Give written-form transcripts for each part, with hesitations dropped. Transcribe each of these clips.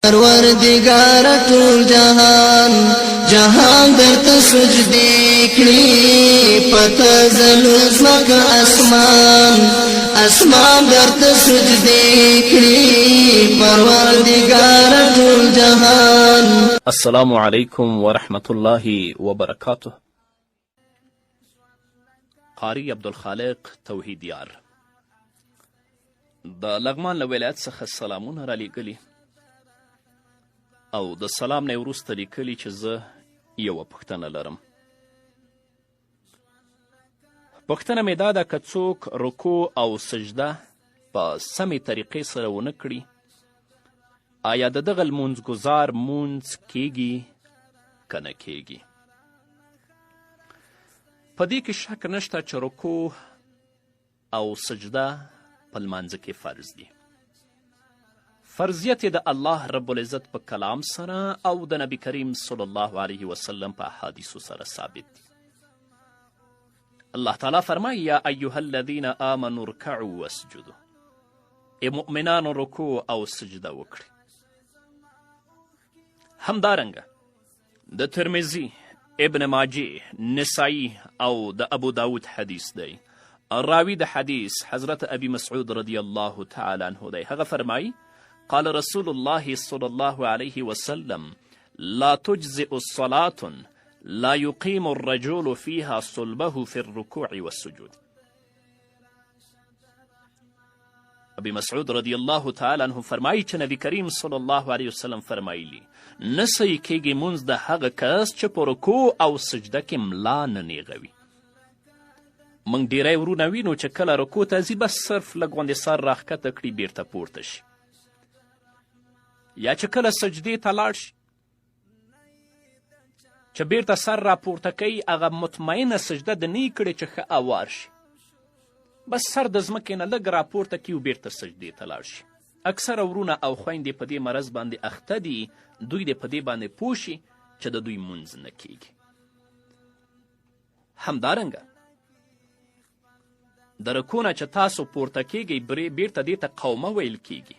پروردگار ټول جهان درته سجدې کړي پته زلو زمکه اسمان درته سجدې کړي پروردگار ټول جهان. السلام علیکم ورحمة الله وبرکاته. قاری عبدالخالق توحیدیار د لغمان له ولایت څخه سلامونه را لیږلي او د سلام نه وروسته لیکلي چې زه یوه پوښتنه لرم. پوښتنه مې دا ده که څوک رکوع او سجده په سمې طریقې سره ونه کړي آیا د دغه لمونځګزار مونځ کیږي که نه کیږي؟ په دې کې شک نشته چې رکوع او سجده په لمانځه کې فرض دي. فرضیت د الله رب العزت په کلام سره او د نبی کریم صلی الله علیه وسلم په احادیثو سره ثابت دي. الله تعالی فرمایي یا ایها الذین آمنوا ارکعوا واسجدوا، ای مؤمنانو رکوع او سجده وکړئ. همدارنګه د ترمذي، ابن ماجه، نسائی او د ابو داود حدیث دی. راوی د حدیث حضرت ابي مسعود رضی الله تعالی عنه دی. هغه فرمایي قال رسول الله صلی الله علیه وسلم لا تجزئ الصلاة لا يقيم الرجل فيها صلبه في الركوع والسجود. ابي مسعود رضی الله تعالی عنه فرمایي چې نبی کریم صلی الله علیه وسلم فرمایلی نه صحیح کیږي مونځ د هغه کس چې په رکوع او سجده کې ملا نه نیغوي. موږ ډیری ورونه وینو چې کله رکوع ته ځي بس صرف لږ غوندې سر راښکته کړي بیرته پورته شي، یا چې کله سجدې ته لاړ شي چې بیرته سر راپورته کوي هغه مطمئنه سجده د نه کړې چې ښه اوار شي، بس سر د ځمکې نه لږ راپورته کړي او بیرته سجدې ته لاړ شي. اکثره ورونه او خویندې په دې مرض باندې اخته دي، دوی دې په دې باندې پوه شي چې د دوی مونځ نه کیږي. همدارنګه د رکوع نه چې تاسو پورته کیږئ بیرته دې ته قومه ویل کیږي،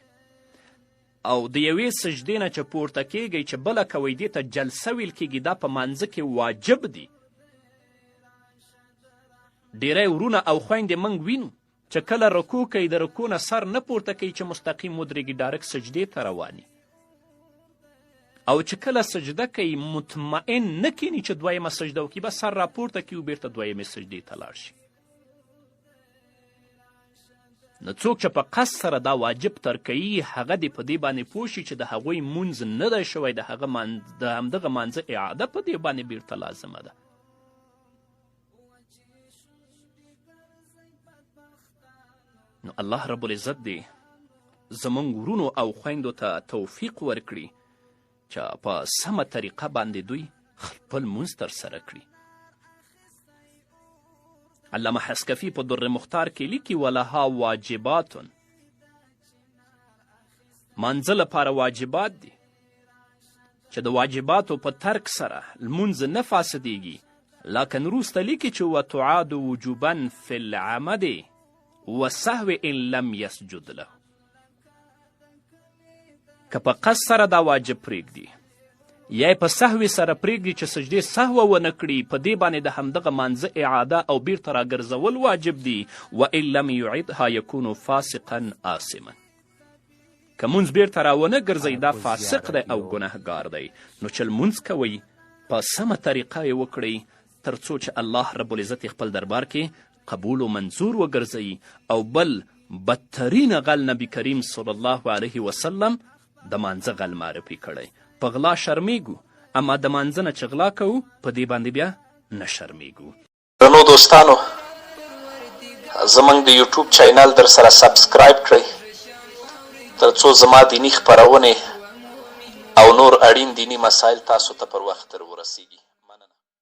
او د یوې سجدې نه چې پورته کیږئ چې بله کوئ دې ته جلسه ویل کیږي. دا په مانځه کې واجب دي. ډیری ورونه او خویندې موږ وینو چې کله رکوع کوي د رکوع نه سر نه پورته کوي چې مستقیم ودرېږي، ډایرکټ سجدې ته رواني، او چې کله سجده کوي مطمئن نه کیني چې دویمه سجده وکړي، بس سر راپورته کړي او بیرته دویمې سجدې ته لاړ شي. نو څوک چې په قصد سره دا واجب ترکوي هغه دې په دې باندې پوه شي چې د هغوی مونځ نه دی شوی، د همدغه مانځه اعاده په دې باندې بیرته لازمه ده. نو الله رب العزت دې زموږ ورونو او خویندو ته توفیق ورکړي چې په سمه طریقه باندې دوی خپل مونځ ترسره کړي. علامه حسکفي په در مختار کې لیکي ولها واجبات، مانځه لپاره واجبات دي چې د واجباتو په ترک سره لمونځ نه فاسدیږي، لکن وروسته لیکي چې وتعاد وجوبا فی العمد وسهو ان لم یسجد له. که په قصد سره دا واجب پرېږدي یا په سهوې سره پرېږدي چې سجدې سهوه ونه کړي، په دې باندې د همدغه مانځه اعاده او بیرته راګرځول واجب دي. وان لم یعدها یکونو فاسقا آثما. که مونځ بیرته راونه ګرځئ دا فاسق دی او ګنهګار دی. نو چې لمونځ کوئ په سمه طریقه یې وکړئ تر څو چې الله رب العزت خپل دربار کې قبول و منظور وګرځوي. او بل بدترین غل نبی کریم صلی الله علیه وسلم د مانځه غل معرفي کړی. په غلا شرمیږو اما د مانځه نه چې غلا کوو په دې باندې بیا نه شرمیږو. درنو دوستانو، زموږ د یوټیوب چینل در سره سبسکرایب کړئ تر څو زما دینی خپرونې او نور اړین دینی مسایل تاسو ته پر وخت ورسیږي.